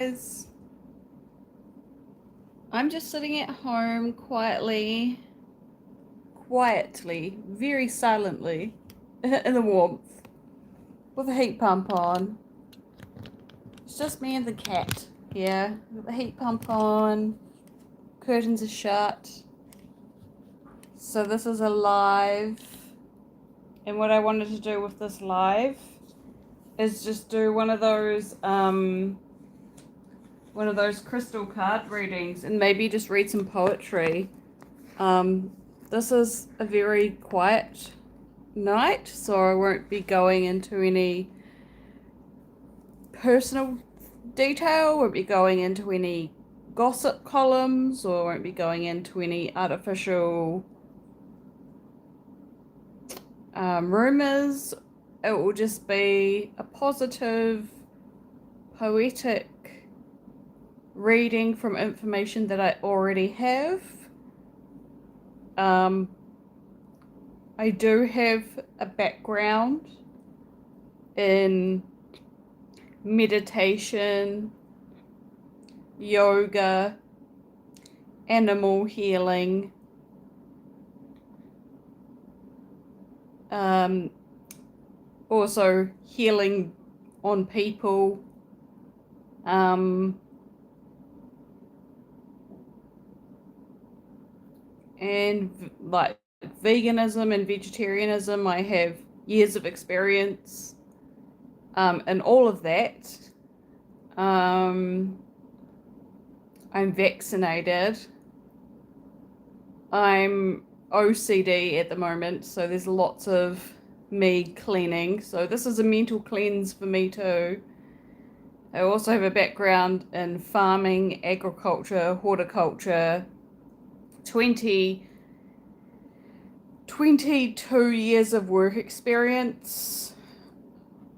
I'm just sitting at home quietly, very silently, in the warmth, with a heat pump on. It's just me and the cat here, with the heat pump on, curtains are shut. So this is a live, and what I wanted to do with this live is just do one of those crystal card readings and maybe just read some poetry. This is a very quiet night, so I won't be going into any personal detail, won't be going into any gossip columns, or won't be going into any artificial rumors. It will just be a positive, poetic reading from information that I already have. I do have a background in meditation, yoga, animal healing, also healing on people, and like veganism and vegetarianism. I have years of experience in all of that. I'm vaccinated. I'm OCD at the moment, so there's lots of me cleaning. So this is a mental cleanse for me too. I also have a background in farming, agriculture, horticulture, 22 years of work experience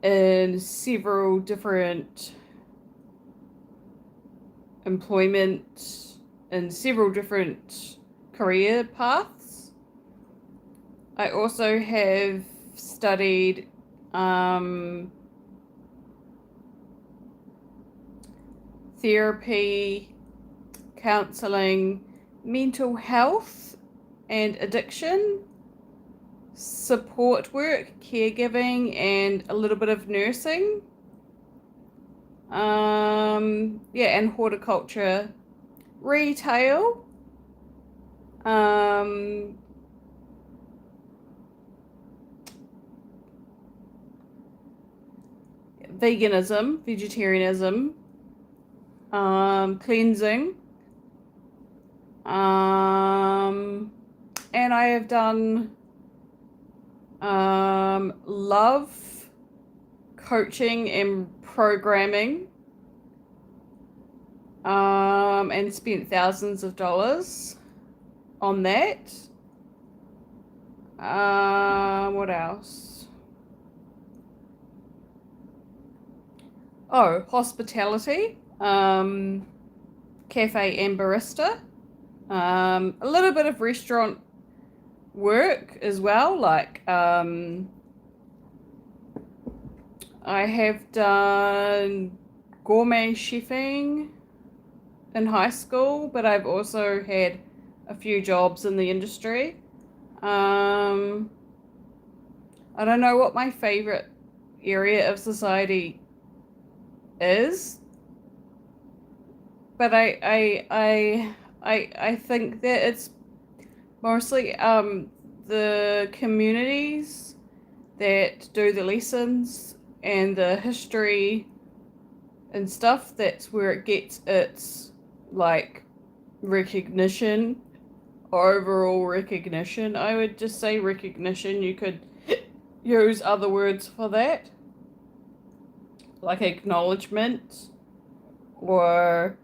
in several different employment and several different career paths. I also have studied therapy, counseling, mental health and addiction, support work, caregiving, and a little bit of nursing. And horticulture, retail, veganism, vegetarianism, cleansing, and I have done love coaching and programming, and spent thousands of dollars on that. What else? Oh, hospitality, cafe and barista, a little bit of restaurant work as well, like I have done gourmet chefing in high school, but I've also had a few jobs in the industry. I don't know what my favorite area of society is, but I think that it's mostly the communities that do the lessons and the history and stuff. That's where it gets its like recognition, overall recognition. I would just say recognition. You could use other words for that, like acknowledgement, or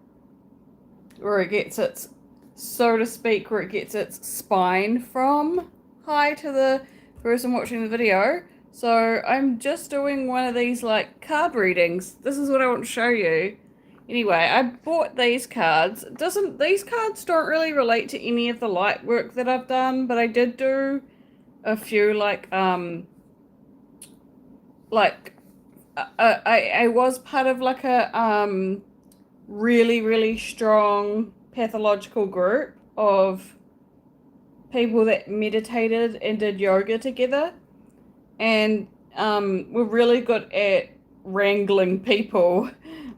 where it gets its, so to speak, where it gets its spine from. Hi to the person watching the video. So I'm just doing one of these like card readings. This is what I want to show you. Anyway, I bought these cards. These cards don't really relate to any of the light work that I've done, but I did do a few like I was part of like a really, really strong pathological group of people that meditated and did yoga together, and were really good at wrangling people.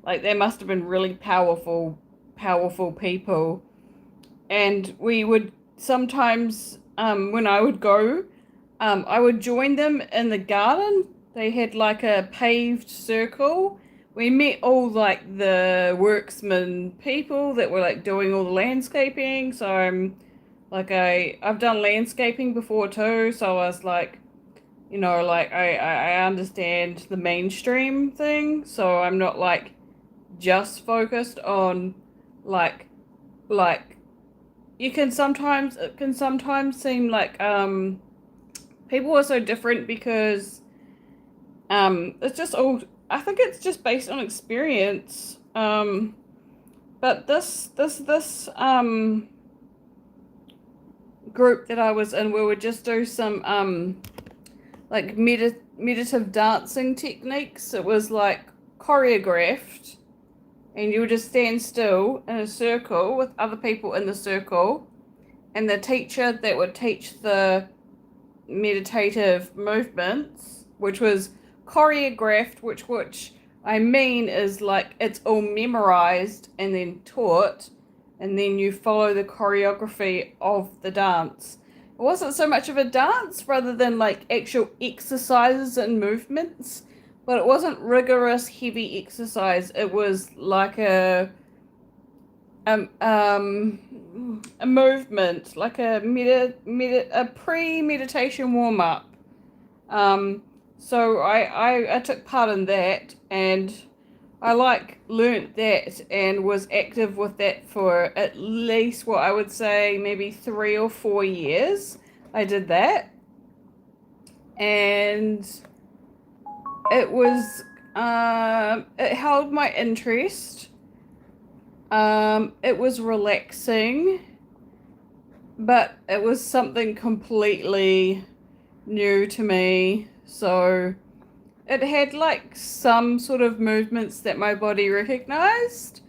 Like they must have been really powerful people. And we would sometimes, when I would go, I would join them in the garden. They had like a paved circle. We met all like the worksman people that were like doing all the landscaping. So I've done landscaping before too. So I was like, like I understand the mainstream thing. So I'm not like just focused on like like it can sometimes seem like people are so different because it's just all, I think it's just based on experience. But this group that I was in, we would just do some like meditative dancing techniques. It was like choreographed, and you would just stand still in a circle with other people in the circle, and the teacher that would teach the meditative movements, which was choreographed, which I mean is like it's all memorized and then taught, and then you follow the choreography of the dance. It wasn't so much of a dance rather than like actual exercises and movements, but it wasn't rigorous, heavy exercise. It was like a movement, like a pre-meditation warm-up. So I took part in that, and I like learnt that and was active with that for at least what I would say maybe 3 or 4 years. I did that, and it held my interest. It was relaxing, but it was something completely new to me. So it had like some sort of movements that my body recognized,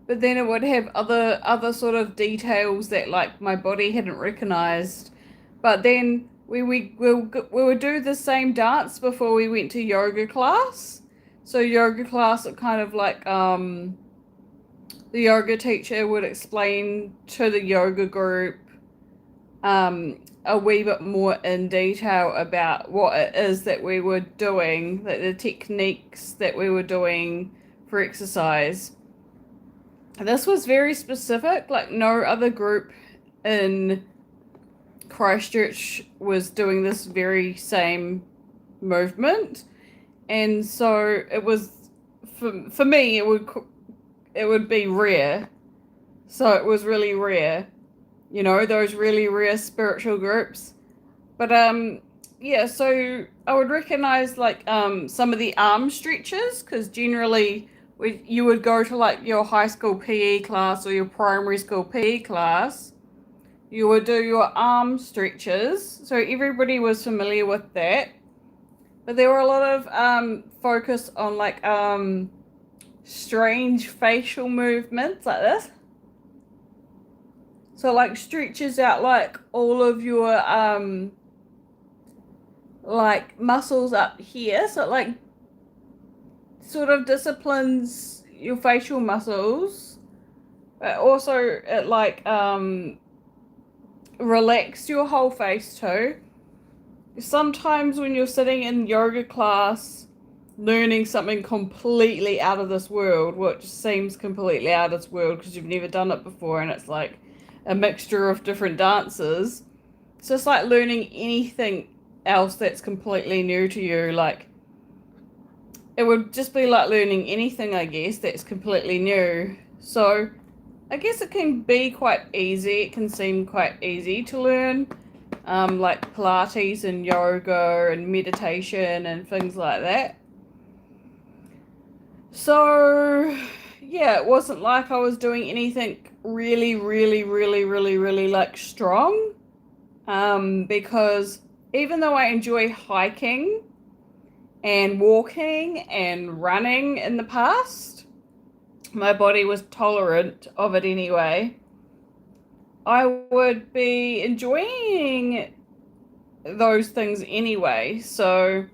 but then it would have other sort of details that like my body hadn't recognized. But then we would do the same dance before we went to yoga class. So yoga class, it kind of like the yoga teacher would explain to the yoga group a wee bit more in detail about what it is that we were doing, like the techniques that we were doing for exercise. This was very specific, like no other group in Christchurch was doing this very same movement. And so it was, for me, it would be rare. So it was really rare, those really rare spiritual groups. But yeah, so I would recognize like some of the arm stretches, because generally you would go to like your high school PE class or your primary school PE class, you would do your arm stretches. So everybody was familiar with that. But there were a lot of focus on like strange facial movements like this. So like stretches out like all of your like muscles up here. So it like sort of disciplines your facial muscles. But also it like relax your whole face too. Sometimes when you're sitting in yoga class learning something completely out of this world, which seems completely out of this world because you've never done it before, and it's like a mixture of different dances, it's just like learning anything else that's completely new to you. Like it would just be like learning anything, I guess, that's completely new. So I guess it can be quite easy. It can seem quite easy to learn, like Pilates and yoga and meditation and things like that. So yeah, it wasn't like I was doing anything really, really, really, really, really like strong. Because even though I enjoy hiking and walking and running in the past, my body was tolerant of it anyway, I would be enjoying those things anyway. So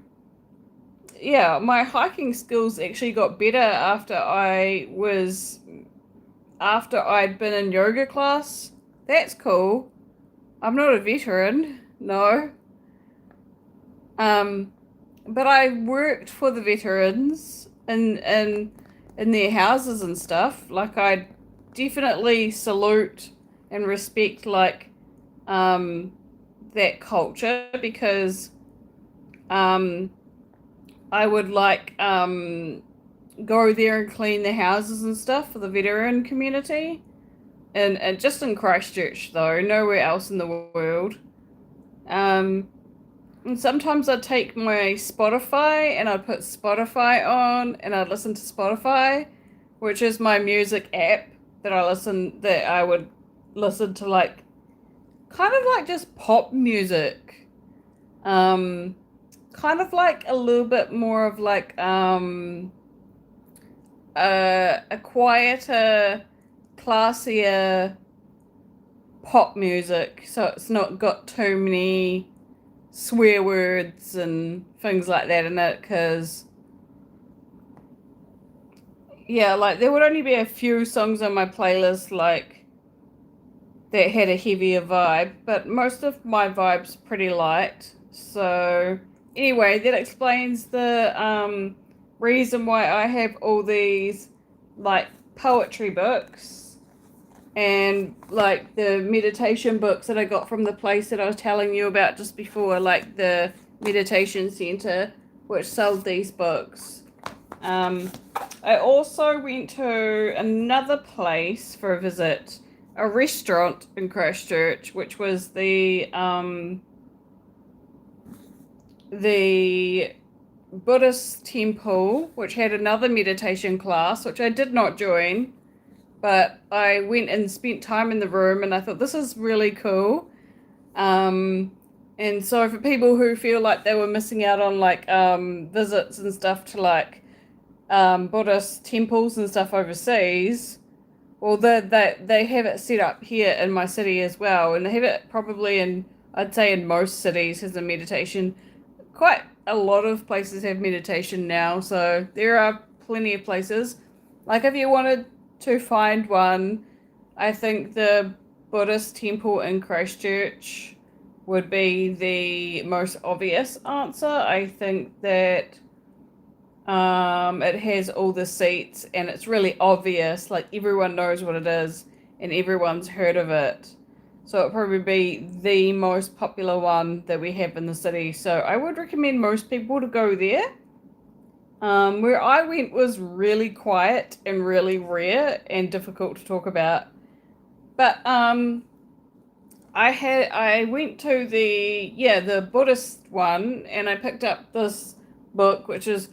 yeah, my hiking skills actually got better after I'd been in yoga class. That's cool. I'm not a veteran, no. Um, but I worked for the veterans in their houses and stuff. Like I definitely salute and respect like that culture because um I would like go there and clean the houses and stuff for the veteran community. And just in Christchurch though, nowhere else in the world. Um and sometimes I'd take my Spotify and I'd put Spotify on and I'd listen to Spotify, which is my music app that I would listen to like kind of like just pop music. Um Kind of like a little bit more of like a quieter, classier pop music, so it's not got too many swear words and things like that in it, because yeah, like there would only be a few songs on my playlist like that had a heavier vibe, but most of my vibe's pretty light. So anyway, that explains the reason why I have all these like poetry books and like the meditation books that I got from the place that I was telling you about just before, like the meditation center, which sold these books. I also went to another place for a visit, a restaurant in Christchurch, which was the Buddhist temple, which had another meditation class, which I did not join, but I went and spent time in the room and I thought this is really cool. And so for people who feel like they were missing out on like visits and stuff to like Buddhist temples and stuff overseas, well, they have it set up here in my city as well, and they have it probably I'd say in most cities has a meditation. Quite a lot of places have meditation now, so there are plenty of places. Like if you wanted to find one, I think the Buddhist temple in Christchurch would be the most obvious answer. I think that it has all the seats and it's really obvious, like everyone knows what it is and everyone's heard of it. So it'll probably be the most popular one that we have in the city. So I would recommend most people to go there. Where I went was really quiet and really rare and difficult to talk about. But I went to the Buddhist one and I picked up this book which is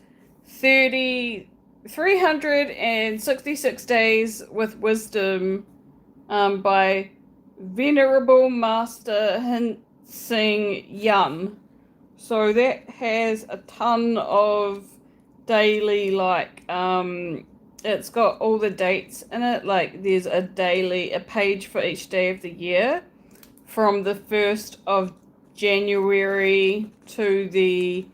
366 Days with Wisdom by Venerable Master Hin Sing Yun. So that has a ton of daily it's got all the dates in it. Like there's a page for each day of the year from the 1st of January to the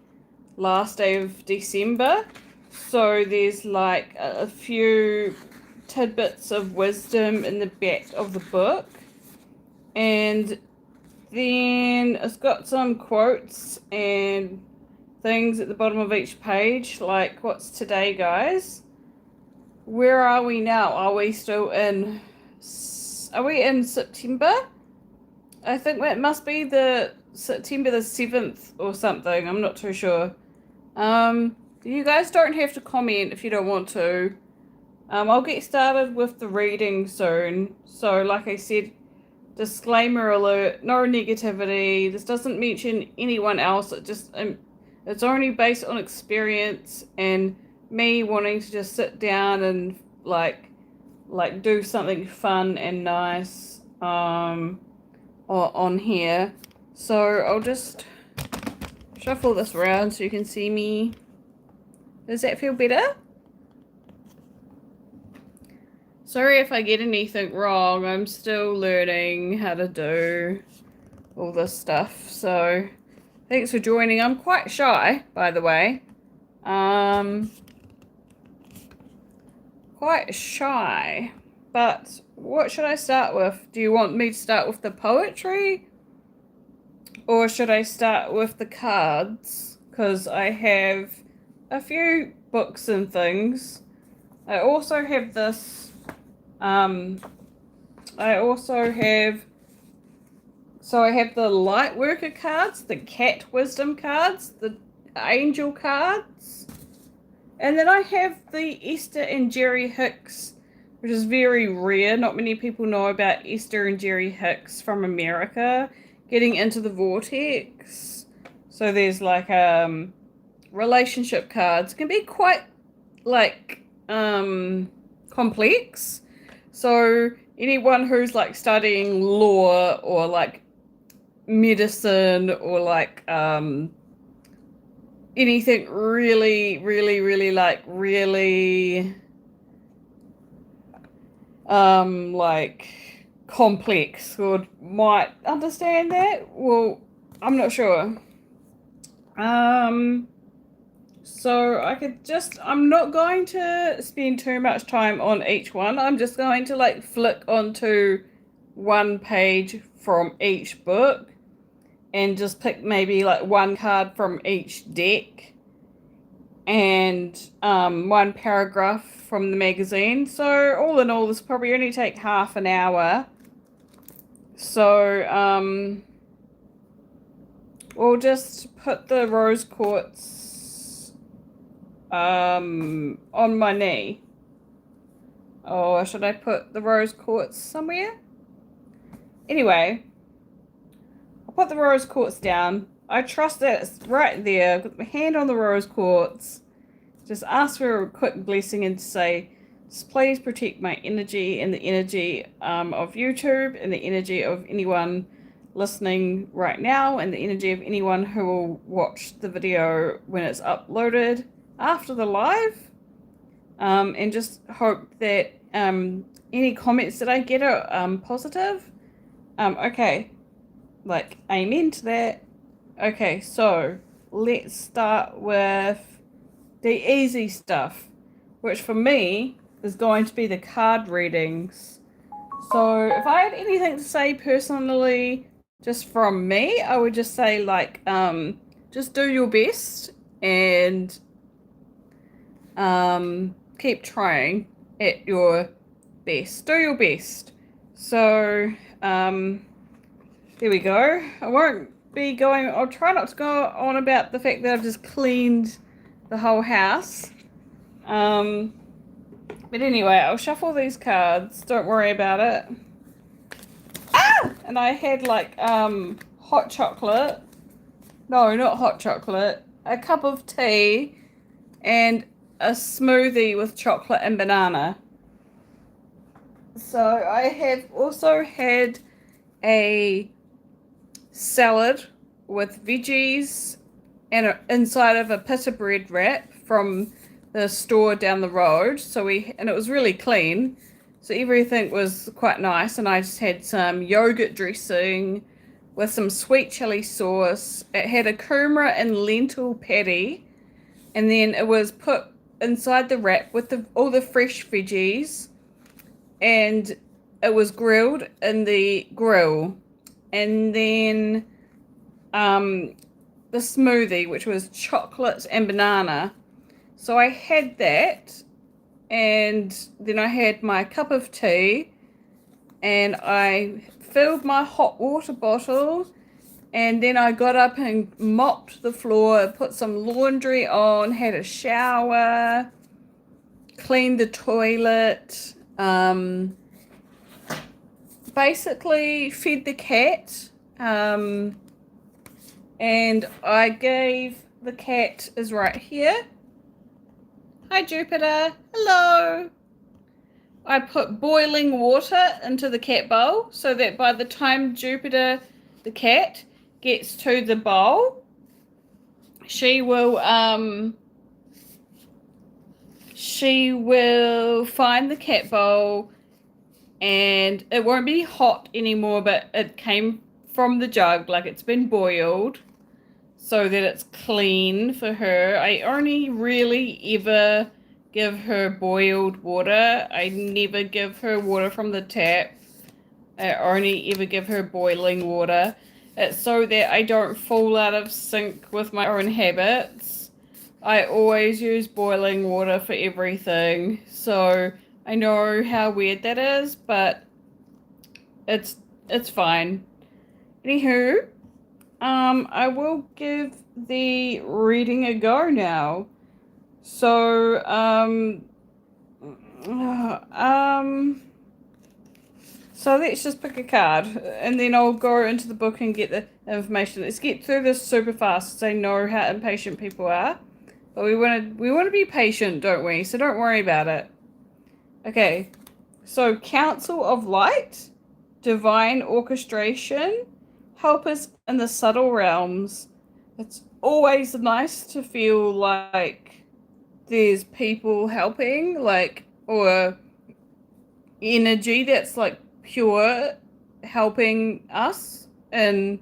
last day of December. So there's like a few tidbits of wisdom in the back of the book. And then it's got some quotes and things at the bottom of each page, like what's today, guys? Where are we now? Are we in September? I think that must be the September the 7th or something. I'm not too sure. You guys don't have to comment if you don't want to. I'll get started with the reading soon. So like I said, disclaimer alert, no negativity. This doesn't mention anyone else. It's only based on experience and me wanting to just sit down and like do something fun and nice on here. So I'll just shuffle this around so you can see me. Does that feel better? Sorry if I get anything wrong. I'm still learning how to do all this stuff. So thanks for joining. I'm quite shy, by the way. Quite shy. But what should I start with? Do you want me to start with the poetry? Or should I start with the cards? Because I have a few books and things. I also have this. I also have. So I have the light worker cards, the cat wisdom cards, the angel cards, and then I have the Esther and Jerry Hicks, which is very rare. Not many people know about Esther and Jerry Hicks from America getting into the vortex. So there's like relationship cards can be quite like complex. So anyone who's like studying law or like medicine or like anything really like complex would might understand that. Well, I'm not sure. So I'm not going to spend too much time on each one. I'm just going to like flick onto one page from each book and just pick maybe like one card from each deck and one paragraph from the magazine. So all in all, this probably only take half an hour. So we'll just put the rose quartz on my knee. Or should I put the rose quartz somewhere? Anyway, I'll put the rose quartz down. I trust that it's right there. Put my hand on the rose quartz. Just ask for a quick blessing and say, please protect my energy and the energy of YouTube and the energy of anyone listening right now and the energy of anyone who will watch the video when it's uploaded after the live. And just hope that any comments that I get are positive. Okay. Like, amen to that. Okay, so let's start with the easy stuff, which for me is going to be the card readings. So if I had anything to say personally, just from me, I would just say like, just do your best and keep trying at your best. Do your best. So there we go. I'll try not to go on about the fact that I've just cleaned the whole house. But anyway, I'll shuffle these cards. Don't worry about it. Ah! And I had like hot chocolate. No, not hot chocolate. A cup of tea and a smoothie with chocolate and banana. So I have also had a salad with veggies and inside of a pita bread wrap from the store down the road. And it was really clean. So everything was quite nice. And I just had some yogurt dressing with some sweet chili sauce. It had a kumara and lentil patty. And then it was put inside the wrap with all the fresh veggies. And it was grilled in the grill. And then the smoothie, which was chocolate and banana. So I had that, and then I had my cup of tea, and I filled my hot water bottle, and then I got up and mopped the floor, put some laundry on, had a shower, cleaned the toilet, basically fed the cat, and I gave the cat is right here. Hi Jupiter, hello. I put boiling water into the cat bowl so that by the time Jupiter, the cat, gets to the bowl, she will find the cat bowl and it won't be hot anymore, but it came from the jug, like it's been boiled so that it's clean for her. I only really ever give her boiled water. I never give her water from the tap. I only ever give her boiling water. It's so that I don't fall out of sync with my own habits. I always use boiling water for everything. So I know how weird that is, but it's it's fine. Anywho, I will give the reading a go now. So, so let's just pick a card, and then I'll go into the book and get the information. Let's get through this super fast, because I know how impatient people are. But we want to be patient, don't we? So don't worry about it. Okay. So, Council of Light, Divine Orchestration, help us in the subtle realms. It's always nice to feel like there's people helping, like, or energy that's like pure helping us in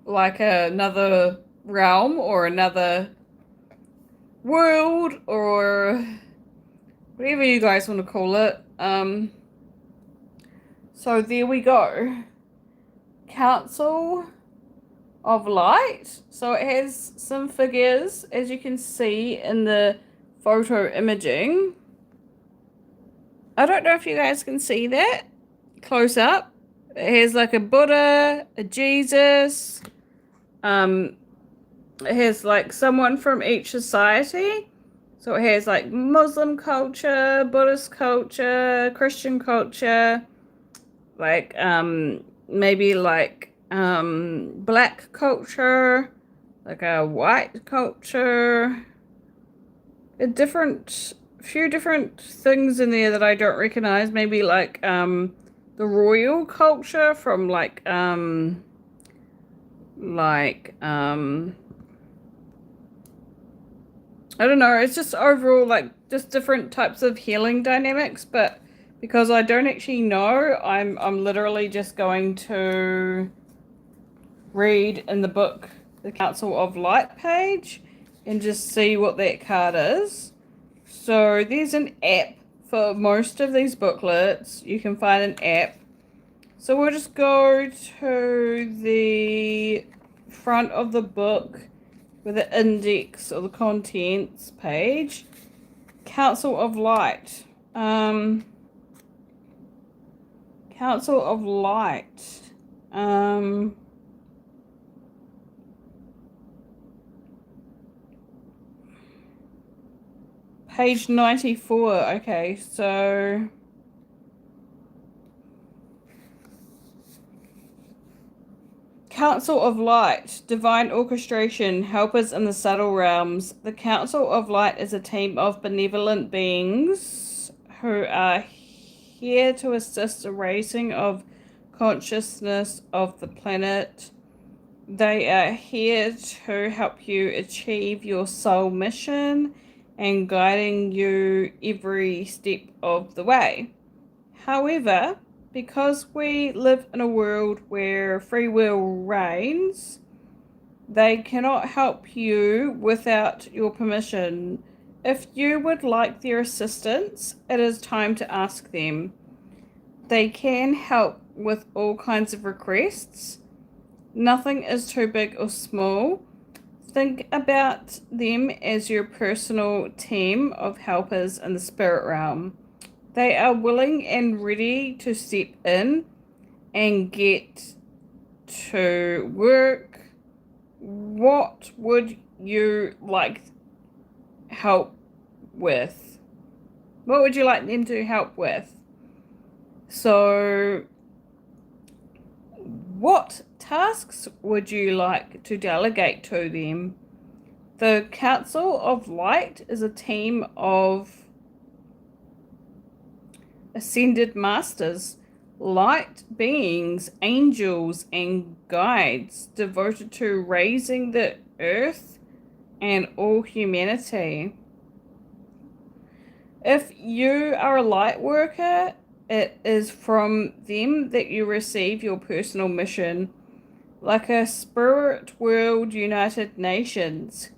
like another realm or another world or whatever you guys want to call it. So there we go. Council of Light. So it has some figures, as you can see in the photo imaging. I don't know if you guys can see that close up. It has like a Buddha, a Jesus. It has like someone from each society. So it has like Muslim culture, Buddhist culture, Christian culture, like maybe like black culture, like a white culture, a few different things in there that I don't recognize. Maybe like the royal culture from like I don't know, it's just overall like just different types of healing dynamics, but because I don't actually know, I'm literally just going to read in the book the Council of Light page and just see what that card is. So there's an app for most of these booklets. You can find an app. So we'll just go to the front of the book with the index or the contents page. Council of Light. Council of Light. Page 94. Okay, so Council of Light, Divine Orchestration, Helpers in the Subtle Realms. The Council of Light is a team of benevolent beings who are here to assist the raising of consciousness of the planet. They are here to help you achieve your soul mission and guiding you every step of the way. However, because we live in a world where free will reigns, they cannot help you without your permission. If you would like their assistance, it is time to ask them. They can help with all kinds of requests. Nothing is too big or small. Think about them as your personal team of helpers in the spirit realm. They are willing and ready to step in and get to work. What would you like help with? What would you like them to help with? So, what tasks would you like to delegate to them? The Council of Light is a team of ascended masters, light beings, angels, and guides devoted to raising the earth and all humanity. If you are a light worker, it is from them that you receive your personal mission, like a spirit world United Nations.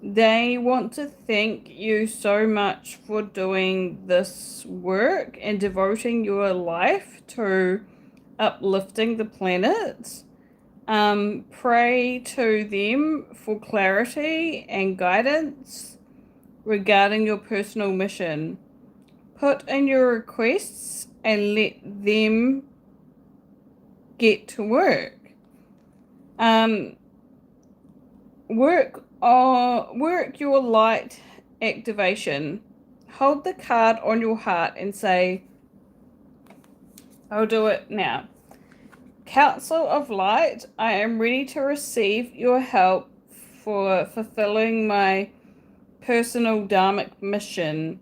They want to thank you so much for doing this work and devoting your life to uplifting the planet. Pray to them for clarity and guidance regarding your personal mission. Put in your requests and let them get to work. Work your light activation. Hold the card on your heart and say, I'll do it now. Council of Light, I am ready to receive your help for fulfilling my personal dharmic mission.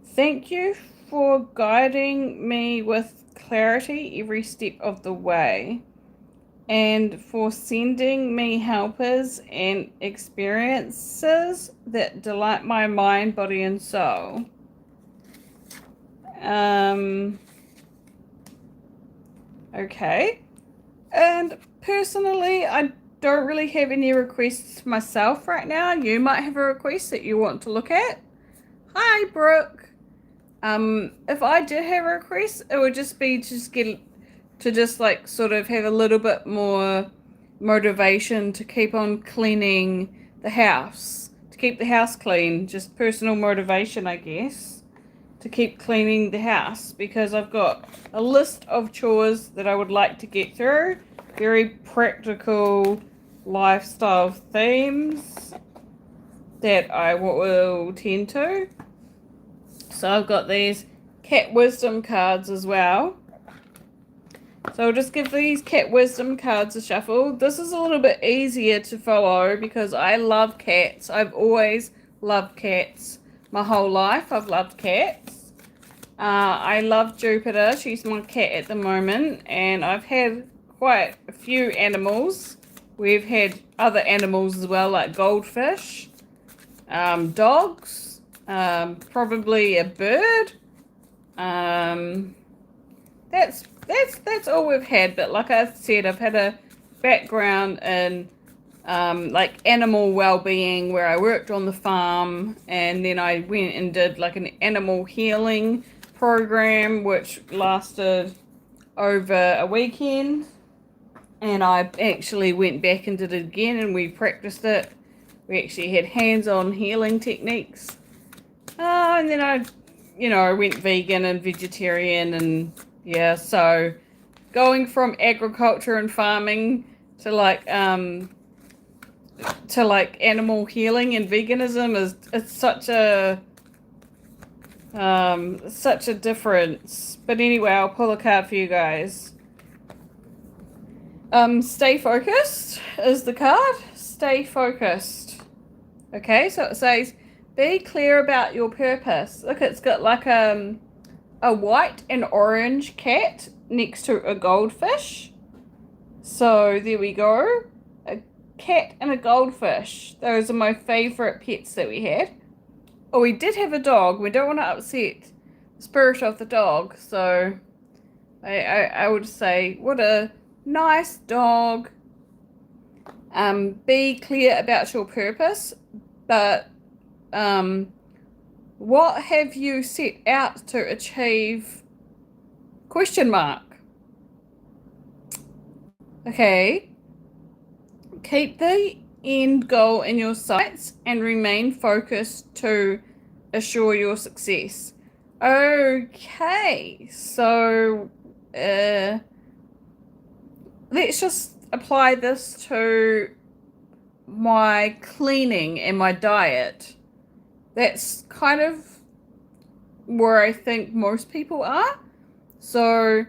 Thank you for guiding me with clarity every step of the way, and for sending me helpers and experiences that delight my mind, body, and soul. Okay. And personally, I don't really have any requests myself right now. You might have a request that you want to look at. Hi, Brooke. If I did have a request, it would just be to like sort of have a little bit more motivation to keep on cleaning the house, to keep the house clean. Just personal motivation, I guess, to keep cleaning the house, because I've got a list of chores that I would like to get through. Very practical lifestyle themes that I will tend to. So I've got these cat wisdom cards as well. So I'll just give these cat wisdom cards a shuffle. This is a little bit easier to follow because I love cats. I've always loved cats. My whole life I've loved cats. I love Jupiter. She's my cat at the moment. And I've had quite a few animals. We've had other animals as well, like goldfish, dogs. Probably a bird. That's all we've had. But like I said, I've had a background in like animal well-being, where I worked on the farm, and then I went and did like an animal healing program, which lasted over a weekend. And I actually went back and did it again, and we practiced it. We actually had hands-on healing techniques. And then I went vegan and vegetarian, and yeah, so going from agriculture and farming to like animal healing and veganism it's such a difference. But anyway, I'll pull a card for you guys. Stay focused is the card. Stay focused. Okay, so it says, be clear about your purpose. Look, it's got like a white and orange cat next to a goldfish. So there we go. A cat and a goldfish. Those are my favorite pets that we had. Oh, we did have a dog. We don't want to upset the spirit of the dog. So I would say, what a nice dog. Be clear about your purpose, but what have you set out to achieve? Question mark. Okay. Keep the end goal in your sights and remain focused to assure your success. Okay, so let's just apply this to my cleaning and my diet. That's kind of where I think most people are. So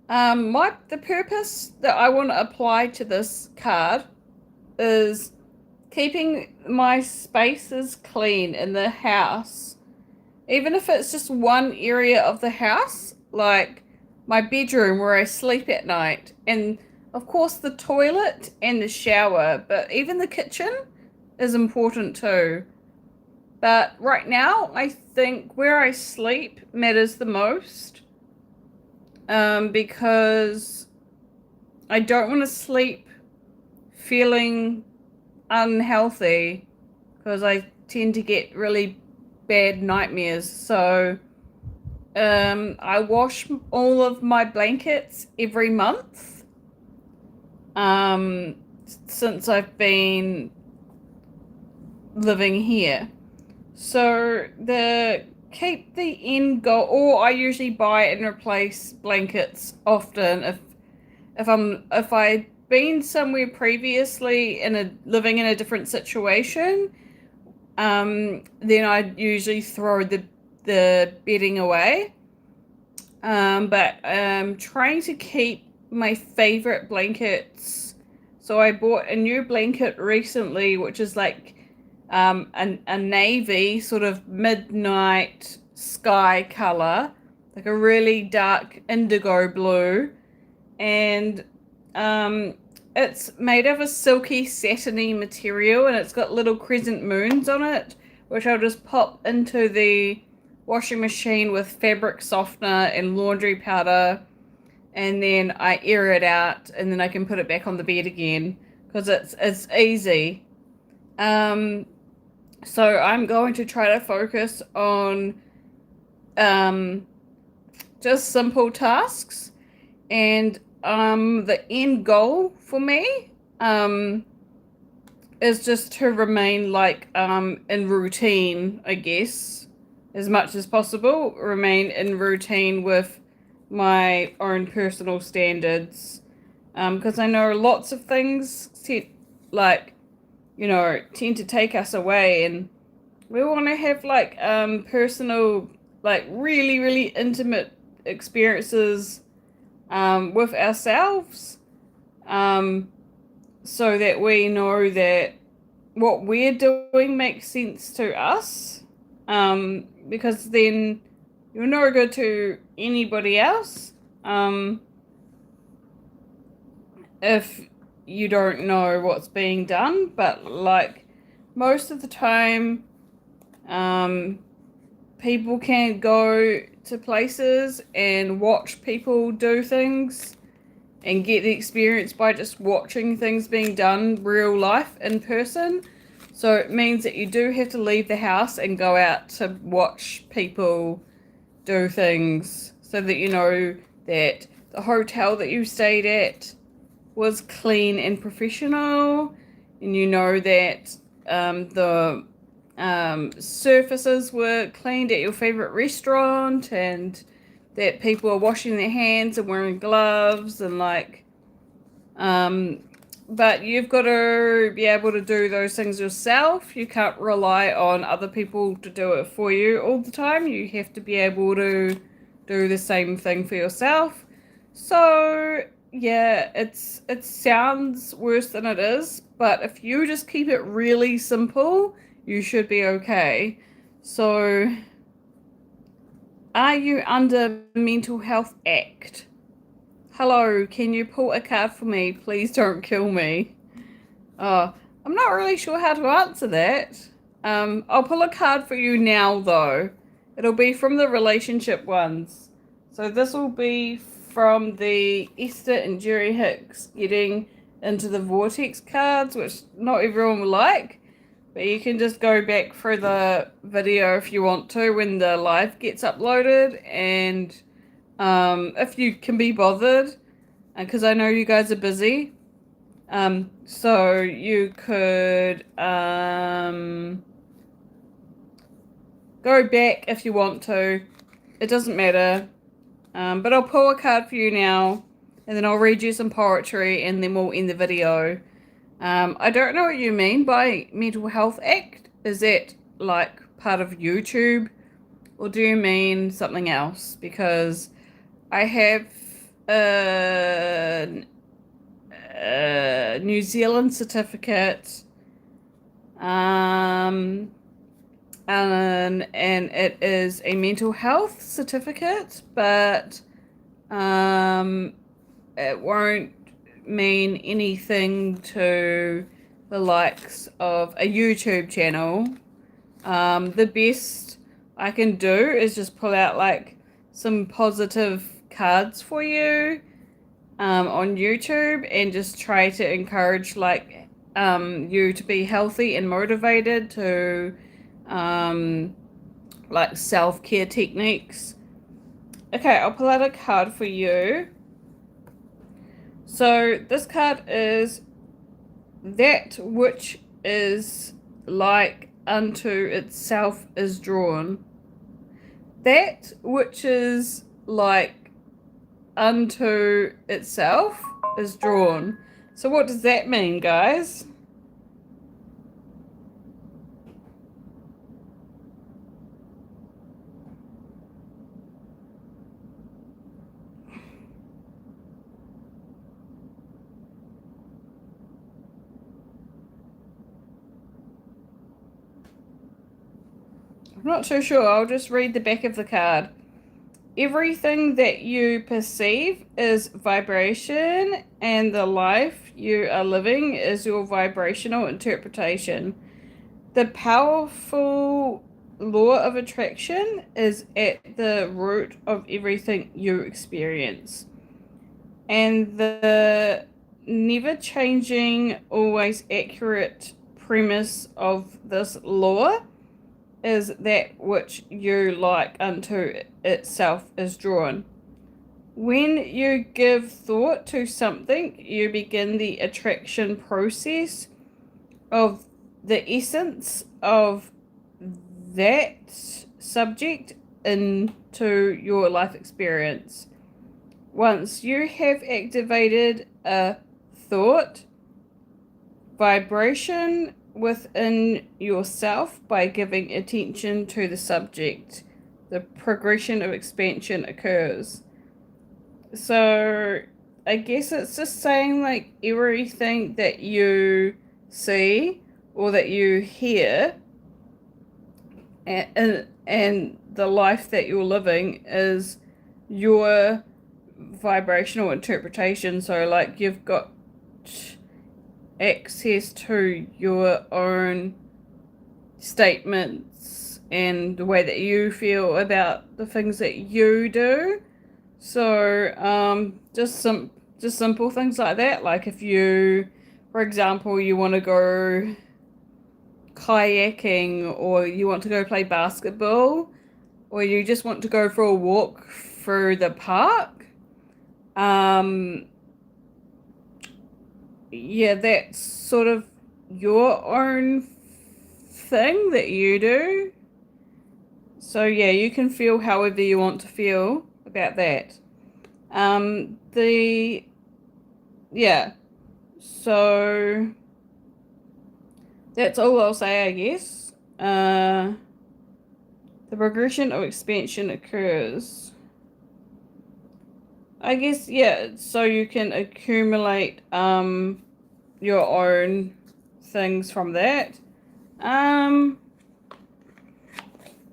the purpose that I want to apply to this card is keeping my spaces clean in the house. Even if it's just one area of the house, like my bedroom where I sleep at night, and of course the toilet and the shower, but even the kitchen is important too. But right now, I think where I sleep matters the most. because I don't want to sleep feeling unhealthy because I tend to get really bad nightmares. So I wash all of my blankets every month since I've been living here. So the keep the end goal, or I usually buy and replace blankets often if I've been somewhere previously living in a different situation, then I usually throw the bedding away. But I'm trying to keep my favorite blankets. So I bought a new blanket recently, which is like a navy sort of midnight sky color, like a really dark indigo blue, and it's made of a silky satiny material, and it's got little crescent moons on it, which I'll just pop into the washing machine with fabric softener and laundry powder, and then I air it out, and then I can put it back on the bed again because it's easy. So I'm going to try to focus on just simple tasks, and the end goal for me is just to remain like in routine, I guess, as much as possible. Remain in routine with my own personal standards, because I know lots of things like tend to take us away, and we want to have like personal, like really really intimate experiences with ourselves, so that we know that what we're doing makes sense to us, because then you're no good to anybody else if you don't know what's being done. But like most of the time, people can go to places and watch people do things and get the experience by just watching things being done real life in person. So it means that you do have to leave the house and go out to watch people do things, so that you know that the hotel that you stayed at was clean and professional, and you know that the surfaces were cleaned at your favorite restaurant, and that people are washing their hands and wearing gloves, and like but you've got to be able to do those things yourself. You can't rely on other people to do it for you all the time. You have to be able to do the same thing for yourself. So yeah, it sounds worse than it is, but if you just keep it really simple, you should be okay. So, are you under Mental Health Act? Hello, can you pull a card for me? Please don't kill me. I'm not really sure how to answer that. I'll pull a card for you now, though. It'll be from the relationship ones. So this will be from the Esther and Jerry Hicks Getting Into the Vortex cards, which not everyone will like. But you can just go back through the video if you want to when the live gets uploaded, and if you can be bothered, because I know you guys are busy, so you could go back if you want to. It doesn't matter. But I'll pull a card for you now, and then I'll read you some poetry, and then we'll end the video. I don't know what you mean by Mental Health Act. Is that like part of YouTube, or do you mean something else? Because I have a New Zealand certificate, and it is a mental health certificate, but it won't mean anything to the likes of a YouTube channel. The best I can do is just pull out like some positive cards for you on YouTube and just try to encourage like you to be healthy and motivated to like self-care techniques. Okay, I'll pull out a card for you. So this card is that which is like unto itself is drawn. That which is like unto itself is drawn. So what does that mean, guys? I'm not too sure. I'll just read the back of the card. Everything that you perceive is vibration, and the life you are living is your vibrational interpretation. The powerful law of attraction is at the root of everything you experience. And the never changing, always accurate premise of this law is that which you like unto itself is drawn. When you give thought to something, you begin the attraction process of the essence of that subject into your life experience. Once you have activated a thought vibration within yourself by giving attention to the subject, the progression of expansion occurs. So I guess it's just saying like everything that you see or that you hear and the life that you're living is your vibrational interpretation. So like you've got access to your own statements and the way that you feel about the things that you do. So just simple things like that. Like if you, for example, you want to go kayaking or you want to go play basketball or you just want to go for a walk through the park, yeah, that's sort of your own thing that you do. So yeah, you can feel however you want to feel about that. Yeah, so that's all I'll say, I guess. The progression of expansion occurs. I guess, yeah, so you can accumulate your own things from that.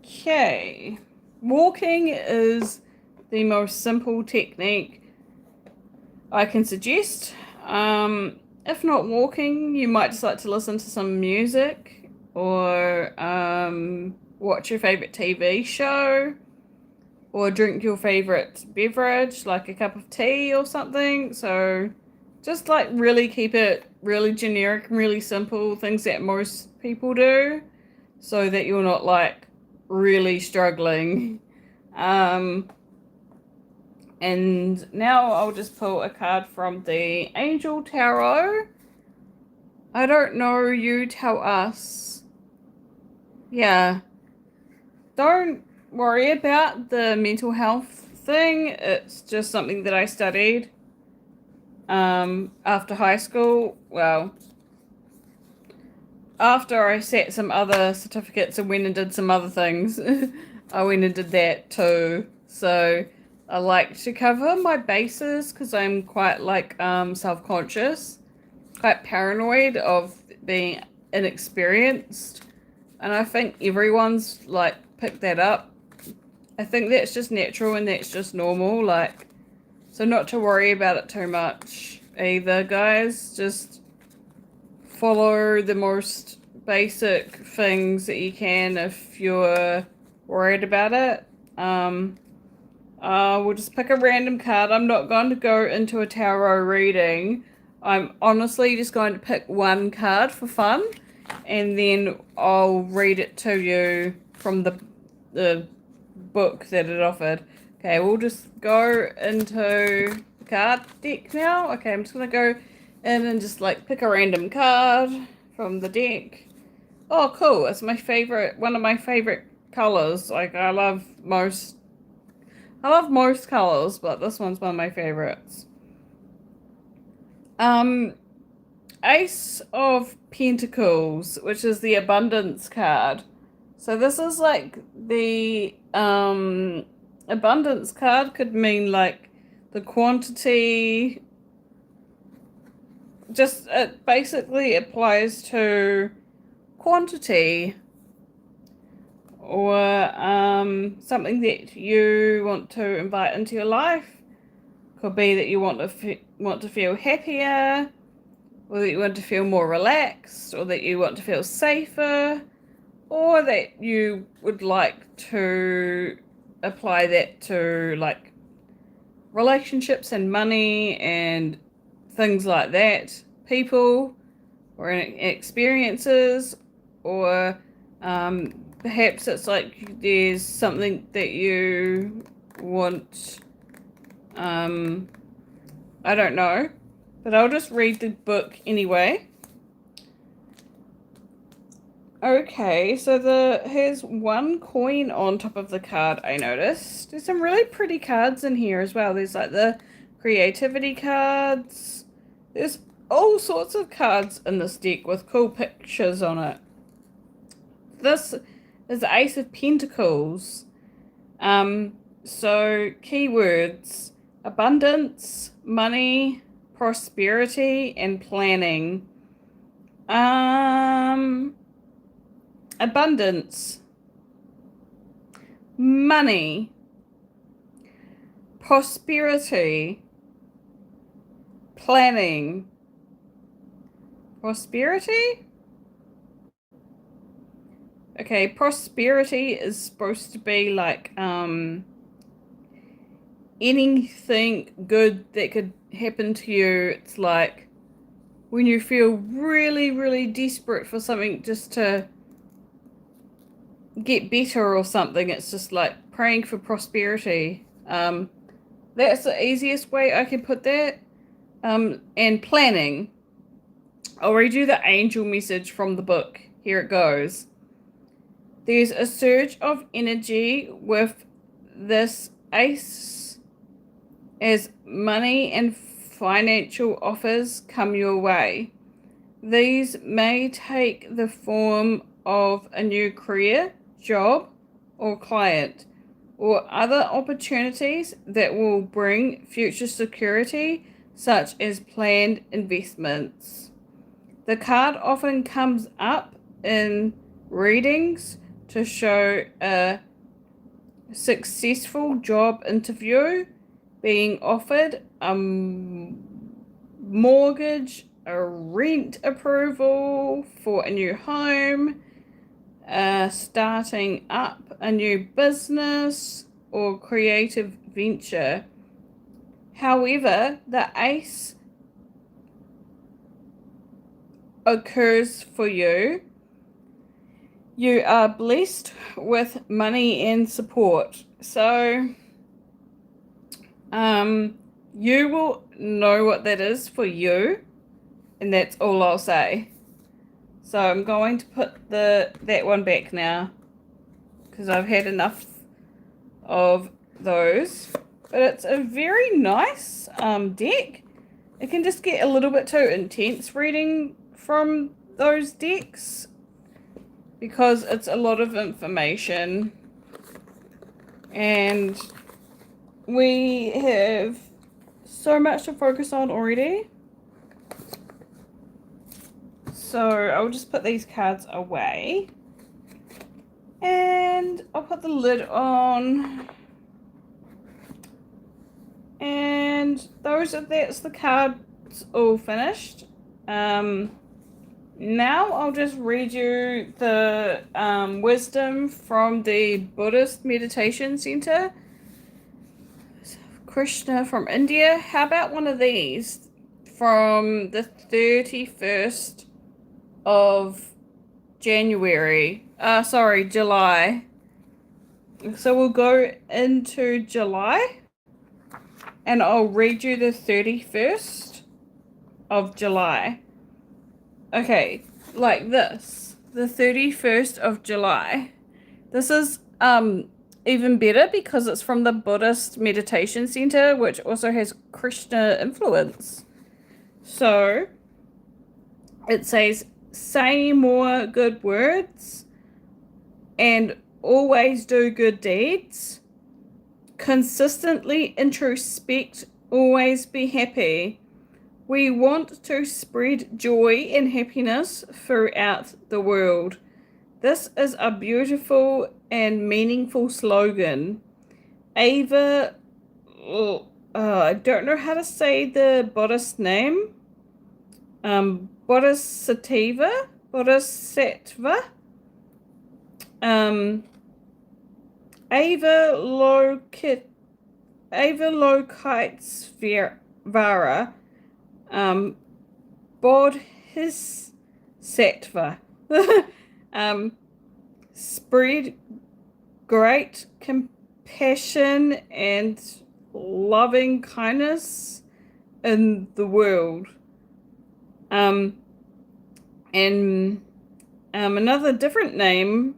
Okay. Walking is the most simple technique I can suggest. If not walking, you might just like to listen to some music or watch your favorite TV show or drink your favorite beverage, like a cup of tea or something. So just like really keep it really generic and really simple, things that most people do, so that you're not like really struggling. And now I'll just pull a card from the Angel Tarot. I don't know, you tell us. Yeah. Don't worry about the mental health thing. It's just something that I studied after high school. Well, after I sat some other certificates and went and did some other things, I went and did that too. So I like to cover my bases because I'm quite like self-conscious, quite paranoid of being inexperienced. And I think everyone's like picked that up. I think that's just natural and that's just normal. Like, so not to worry about it too much either, guys. Just follow the most basic things that you can if you're worried about it. We'll just pick a random card. I'm not going to go into a tarot reading. I'm honestly just going to pick one card for fun, and then I'll read it to you from the book that it offered. Okay, we'll just go into the card deck now. Okay, I'm just gonna go in and just like pick a random card from the deck. Oh, cool! It's my favorite, one of my favorite colors. Like I love most colors, but this one's one of my favorites. Um, Ace of Pentacles, which is the abundance card. So this is like the abundance card could mean like the quantity. Just it basically applies to quantity or something that you want to invite into your life. Could be that you want to feel happier, or that you want to feel more relaxed, or that you want to feel safer, or that you would like to apply that to like relationships and money and things like that, people or experiences, or perhaps it's like there's something that you want. I don't know, but I'll just read the book anyway. Okay, so here's one coin on top of the card, I noticed. There's some really pretty cards in here as well. There's like the creativity cards. There's all sorts of cards in this deck with cool pictures on it. This is the Ace of Pentacles. So keywords: abundance, money, prosperity, and planning. Abundance, money, prosperity, planning. Prosperity? Okay, prosperity is supposed to be like anything good that could happen to you. It's like when you feel really, really desperate for something just to get better or something, it's just like praying for prosperity. That's the easiest way I can put that. And planning. I'll read you the angel message from the book. Here it goes. There's a surge of energy with this ace as money and financial offers come your way. These may take the form of a new career, job, or client, or other opportunities that will bring future security, such as planned investments. The card often comes up in readings to show a successful job interview, being offered a mortgage, a rent approval for a new home, starting up a new business or creative venture. However, the ace occurs for you. You are blessed with money and support. So, you will know what that is for you, and that's all I'll say. So I'm going to put that one back now, because I've had enough of those. But it's a very nice deck. It can just get a little bit too intense reading from those decks, because it's a lot of information, and we have so much to focus on already. So I'll just put these cards away, and I'll put the lid on, and that's the cards all finished. Now I'll just read you the wisdom from the Buddhist Meditation Center. Krishna from India. How about one of these from the 31st of January? July. So we'll go into July and I'll read you the 31st of July. Okay, like this. The 31st of July. This is even better because it's from the Buddhist Meditation Center, which also has Krishna influence. So it says, say more good words and always do good deeds. Consistently introspect, always be happy. We want to spread joy and happiness throughout the world. This is a beautiful and meaningful slogan. Ava, I don't know how to say the Buddhist name. Bodhisattva. Avalokitesvara. Bodhisattva. Spread great compassion and loving kindness in the world. Another different name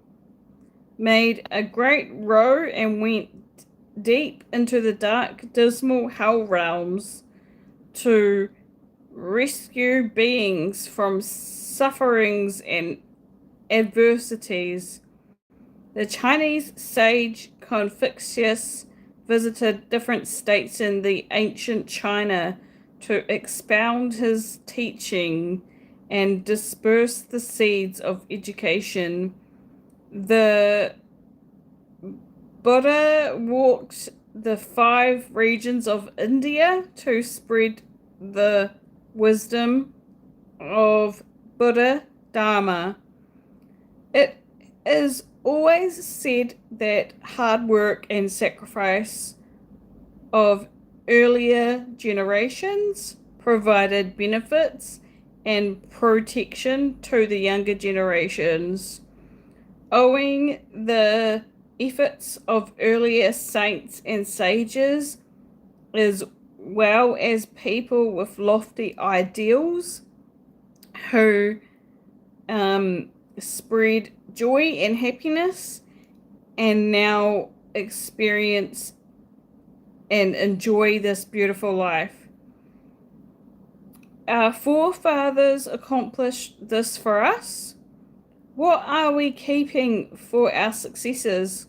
made a great row and went deep into the dark, dismal hell realms to rescue beings from sufferings and adversities. The Chinese sage Confucius visited different states in the ancient China to expound his teaching and disperse the seeds of education. The Buddha walked the 5 regions of India to spread the wisdom of Buddha Dharma. It is always said that hard work and sacrifice of earlier generations provided benefits and protection to the younger generations. Owing the efforts of earlier saints and sages, as well as people with lofty ideals who spread joy and happiness and now experience and enjoy this beautiful life. Our forefathers accomplished this for us. What are we keeping for our successors? ?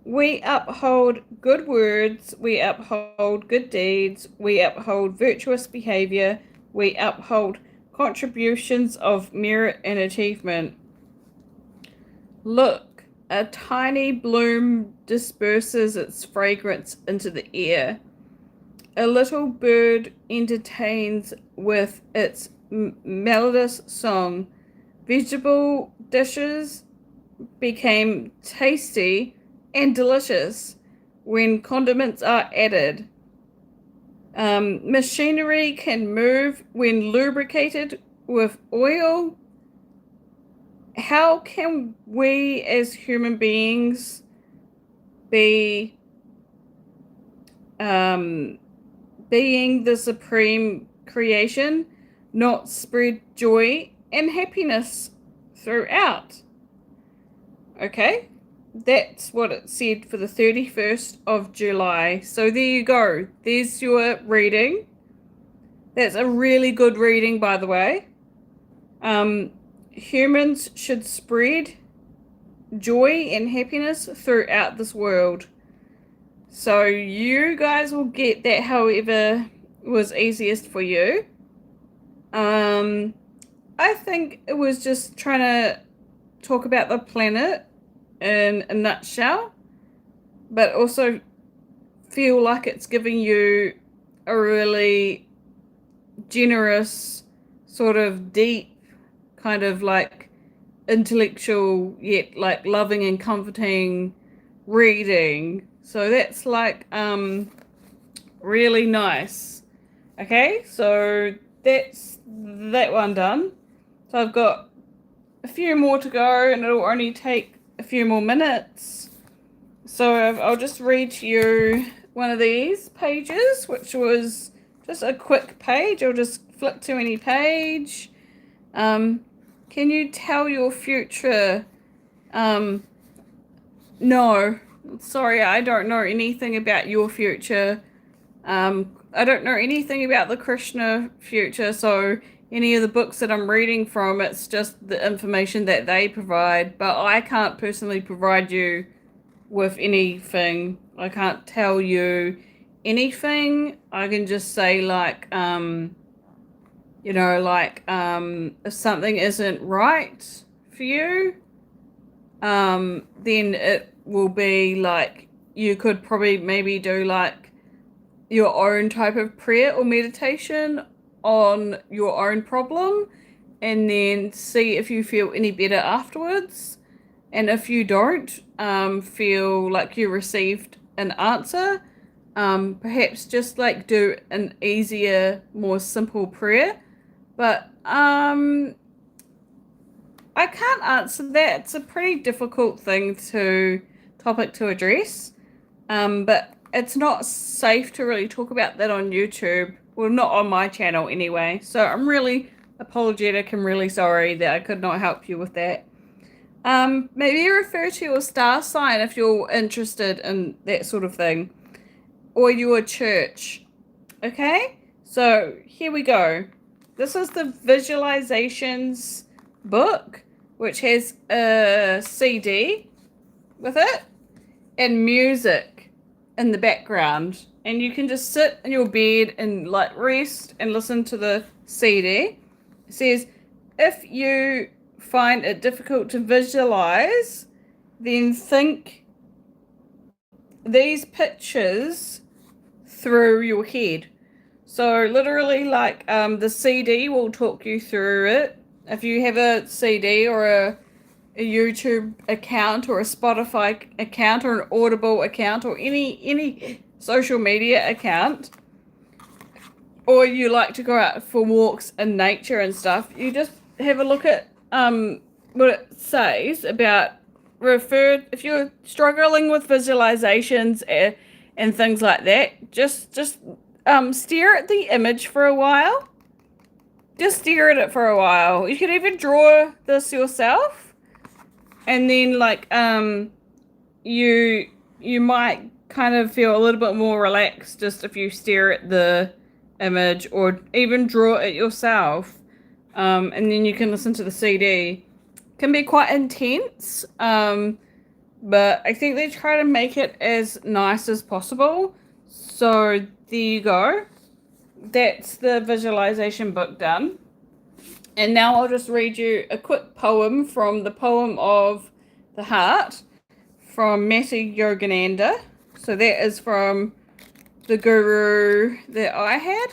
We uphold good words, we uphold good deeds, we uphold virtuous behavior, we uphold contributions of merit and achievement. Look, a tiny bloom disperses its fragrance into the air. A little bird entertains with its melodious song. Vegetable dishes became tasty and delicious when condiments are added. Machinery can move when lubricated with oil. How can we as human beings be being the supreme creation, not spread joy and happiness throughout? Okay, that's what it said for the 31st of July. So there you go. There's your reading. That's a really good reading, by the way. Humans should spread joy and happiness throughout this world. So you guys will get that however was easiest for you. I think it was just trying to talk about the planet in a nutshell, but also feel like it's giving you a really generous, sort of deep, kind of like intellectual, yet like loving and comforting reading So that's like really nice. Okay, so that's that one done. So I've got a few more to go, and it'll only take a few more minutes. So I'll just read to you one of these pages, which was just a quick page. I'll just flip to any page. Can you tell your future? No, sorry, I don't know anything about your future. I don't know anything about the Krishna future, so any of the books that I'm reading from, it's just the information that they provide, but I can't personally provide you with anything. I can't tell you anything. I can just say like if something isn't right for you, then it will be like you could probably maybe do like your own type of prayer or meditation on your own problem, and then see if you feel any better afterwards. And if you don't feel like you received an answer, perhaps just like do an easier, more simple prayer. But I can't answer that. It's a pretty difficult topic to address. But it's not safe to really talk about that on YouTube. Well, not on my channel anyway. So I'm really apologetic and really sorry that I could not help you with that. Maybe refer to your star sign if you're interested in that sort of thing, or your church. Okay, so here we go. This is the visualizations book, which has a CD with it and music in the background, and you can just sit in your bed and like rest and listen to the CD. It says, if you find it difficult to visualize, then think these pictures through your head. So literally, like the CD will talk you through it. If you have a CD or a YouTube account or a Spotify account or an Audible account or any social media account, or you like to go out for walks in nature and stuff, you just have a look at what it says about if you're struggling with visualizations and things like that, just stare at the image for a while. Just stare at it for a while. You could even draw this yourself, and then like you might kind of feel a little bit more relaxed just if you stare at the image or even draw it yourself. And then you can listen to the CD. It can be quite intense, but I think they try to make it as nice as possible. So there you go. That's the visualization book done. And now I'll just read you a quick poem from the Poem of the Heart from Mati Yogananda. So that is from the guru that I had.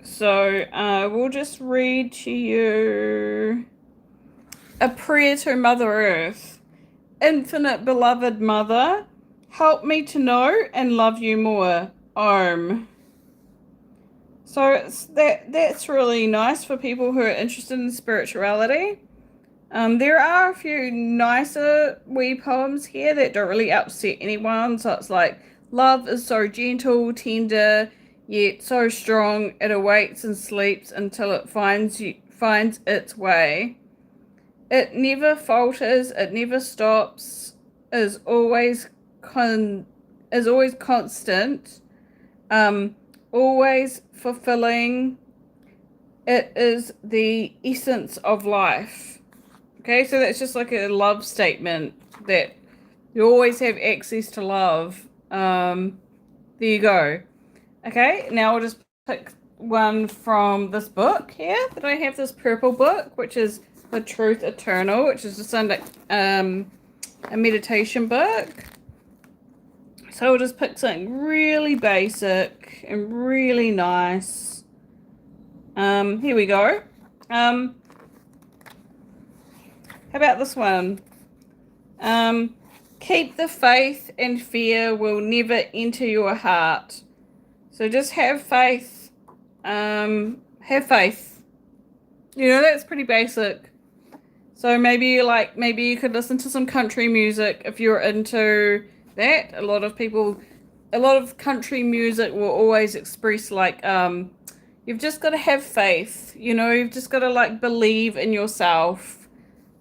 So we'll just read to you a prayer to Mother Earth. Infinite beloved Mother, help me to know and love you more. Om. So that's really nice for people who are interested in spirituality. There are a few nicer wee poems here that don't really upset anyone. So it's like, love is so gentle, tender, yet so strong, it awaits and sleeps until it finds its way. It never falters, it never stops, is always constant, always fulfilling. It is the essence of life. Okay, so that's just like a love statement that you always have access to love. There you go. Okay, now I'll just pick one from this book here that I have, this purple book, which is The Truth Eternal, which is just under a meditation book. So I'll just pick something really basic and really nice. Here we go. How about this one? keep the faith, and fear will never enter your heart. So just have faith. Have faith. You know, that's pretty basic. So maybe you could listen to some country music if you're into that. A lot of country music will always express like, you've just got to have faith. You know, you've just got to like believe in yourself,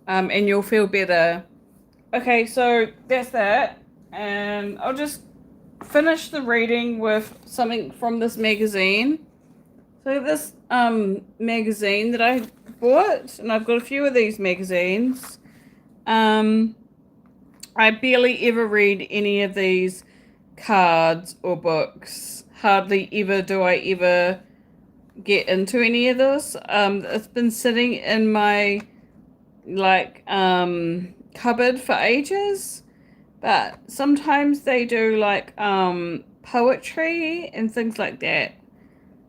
and you'll feel better. Okay, so that's that. And I'll just finish the reading with something from this magazine. So this magazine that I bought, and I've got a few of these magazines. I barely ever read any of these cards or books. Hardly ever do I ever get into any of this. It's been sitting in my cupboard for ages, but sometimes they do like poetry and things like that.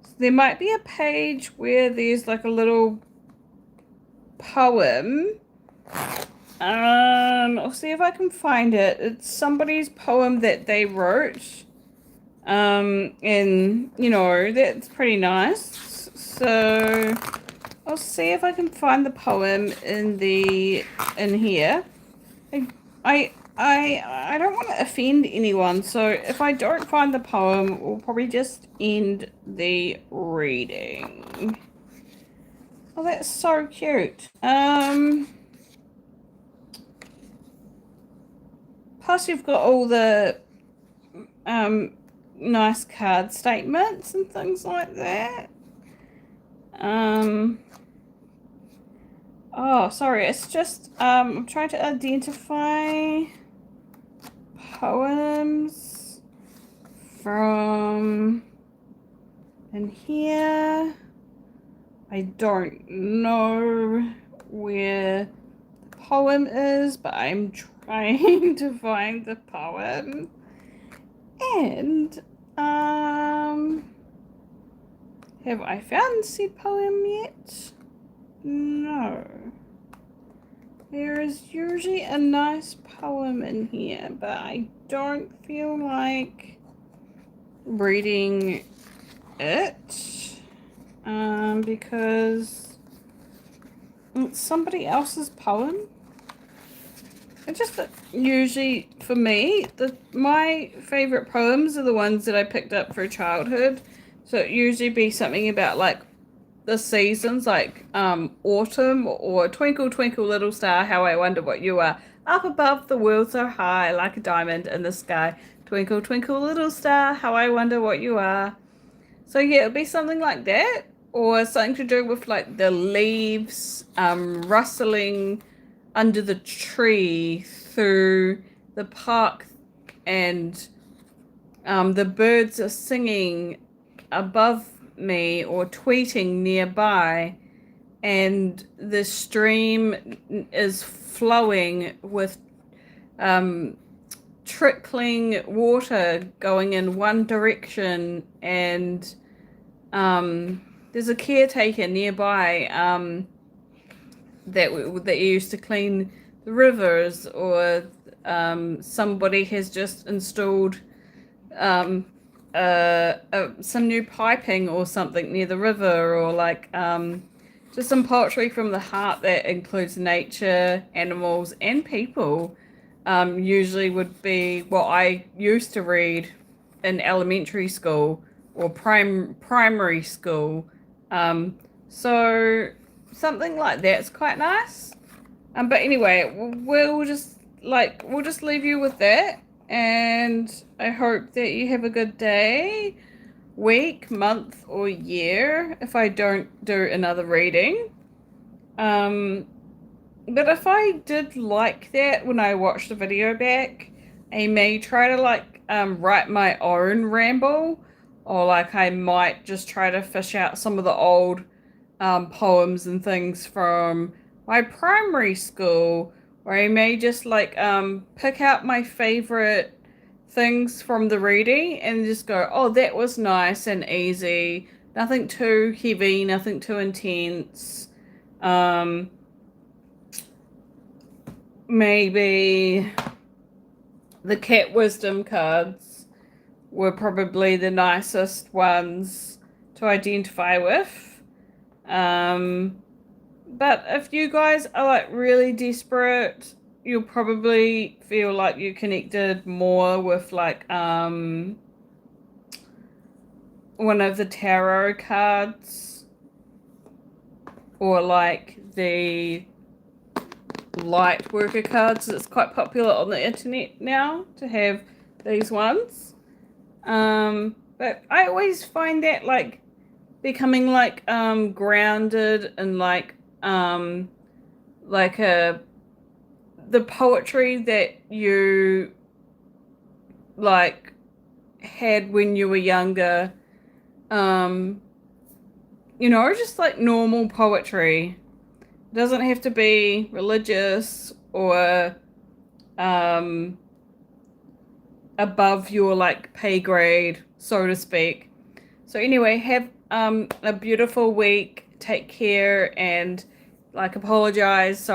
So there might be a page where there's like a little poem. I'll see if I can find it. It's somebody's poem that they wrote. And you know, that's pretty nice. So I'll see if I can find the poem in here. I don't want to offend anyone, so if I don't find the poem, we'll probably just end the reading. Oh, that's so cute. Plus you've got all the nice card statements and things like that. Oh, sorry, it's just I'm trying to identify poems from in here. I don't know where the poem is, but I'm trying to find the poem. And have I found said poem yet? No. There is usually a nice poem in here, but I don't feel like reading it because it's somebody else's poem. It just usually, for me, my favorite poems are the ones that I picked up for childhood. So it usually be something about like the seasons, like autumn, or Twinkle Twinkle Little Star, how I wonder what you are, up above the world so high, like a diamond in the sky. Twinkle Twinkle Little Star, how I wonder what you are. So yeah, it'll be something like that, or something to do with like the leaves rustling under the tree through the park, and the birds are singing above me or tweeting nearby, and the stream is flowing with trickling water going in one direction, and there's a caretaker nearby that used to clean the rivers, or somebody has just installed some new piping or something near the river, or like just some poetry from the heart that includes nature, animals, and people. Usually would be what I used to read in elementary school or primary school. So something like that's quite nice. But anyway, we'll just leave you with that, and I hope that you have a good day, week, month, or year if I don't do another reading. But if I did like that when I watched the video back, I may try to write my own ramble, or like I might just try to fish out some of the old poems and things from my primary school, or I may just pick out my favorite things from the reading and just go, oh, that was nice and easy, nothing too heavy, nothing too intense. Maybe the cat wisdom cards were probably the nicest ones to identify with. But if you guys are like really desperate, you'll probably feel like you connected more with like one of the tarot cards, or like the light worker cards. It's quite popular on the internet now to have these ones. But I always find that like becoming like grounded and like a the poetry that you like had when you were younger, just like normal poetry. It doesn't have to be religious or above your like pay grade, so to speak. So anyway, have a beautiful week. Take care, and like I apologize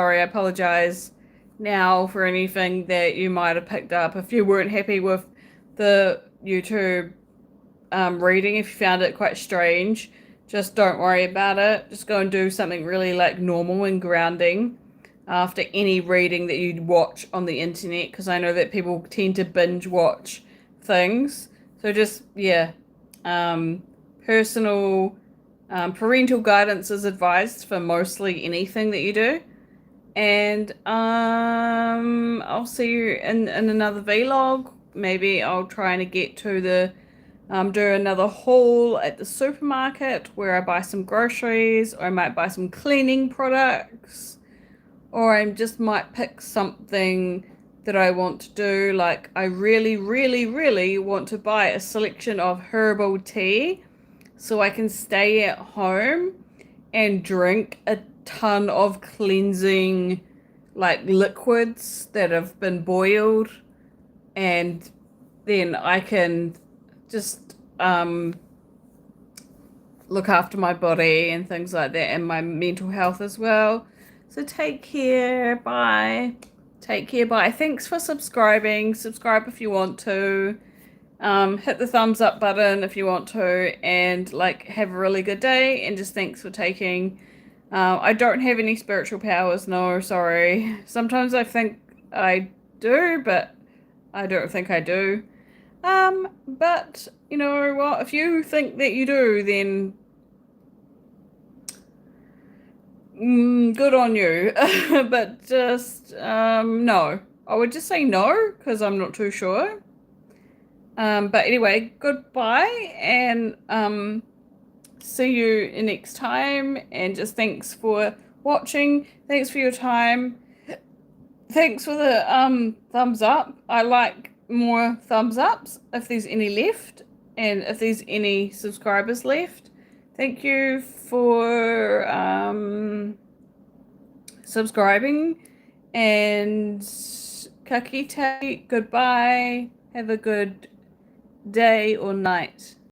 now for anything that you might have picked up. If you weren't happy with the YouTube reading, if you found it quite strange, just don't worry about it. Just go and do something really like normal and grounding after any reading that you watch on the internet, because I know that people tend to binge watch things. So just, yeah, personal parental guidance is advised for mostly anything that you do. And I'll see you in another vlog. Maybe I'll try and get to the do another haul at the supermarket where I buy some groceries, or I might buy some cleaning products, or I just might pick something that I want to do. Like I really, really, really want to buy a selection of herbal tea so I can stay at home and drink a ton of cleansing like liquids that have been boiled, and then I can just look after my body and things like that, and my mental health as well. So take care. Bye. Take care. Bye. Thanks for subscribing. Subscribe if you want to. Hit the thumbs up button if you want to, and like have a really good day, and just thanks for taking. I don't have any spiritual powers, no, sorry. Sometimes I think I do, but I don't think I do. But you know what? If you think that you do, then good on you. But just no. I would just say no, because I'm not too sure. But anyway, goodbye, and see you next time, and just thanks for watching. Thanks for your time. Thanks for the thumbs up. I like more thumbs ups if there's any left, and if there's any subscribers left. Thank you for subscribing, and ka kite, goodbye. Have a good day or night.